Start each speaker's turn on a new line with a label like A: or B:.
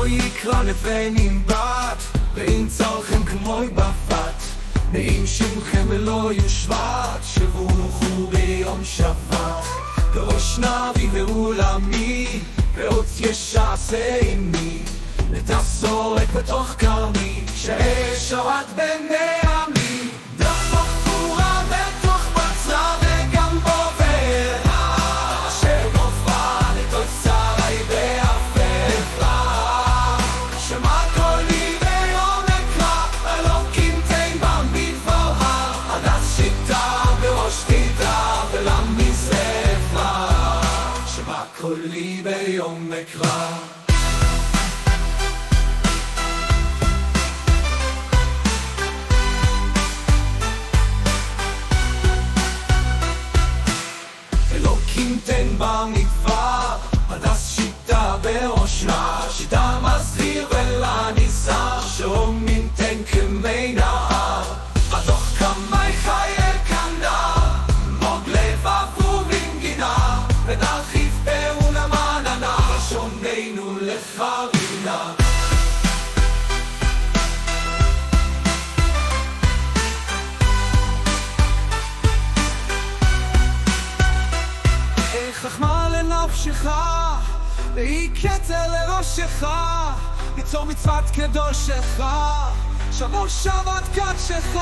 A: יקרא לבנים בת, ואם צרכם כמוי בפת, נעים שמכם ולא יושבת, שבו נוחו ביום שבת. בראש נביא ועולמי, ועוד ישעשה עמי, לתסורת בתוך כרמי, שאש שרת בני עמי. דפוק פורה בתוך בצרה וגם בובר, אשר גופה לתוצרי באפלה. שמע קולי ביום אקרא, אלוקים תן במדבר הר, הדס שיטה בראש תדע ולמזרחה. שמע קולי ביום אקרא. תן במדבר, הדס שיטה בראשה, שיטה מזהיר ולניסה, שומעים תן כמי נהר, בתוך כמי חיי קנדה, מוג לבב ובנגינה, ונרחיב באונמננה, שומענו לחרינה. חכמה לנפשך, והיא כתר לראשך, יצור מצוות קדושך, שבור שבת קדשך.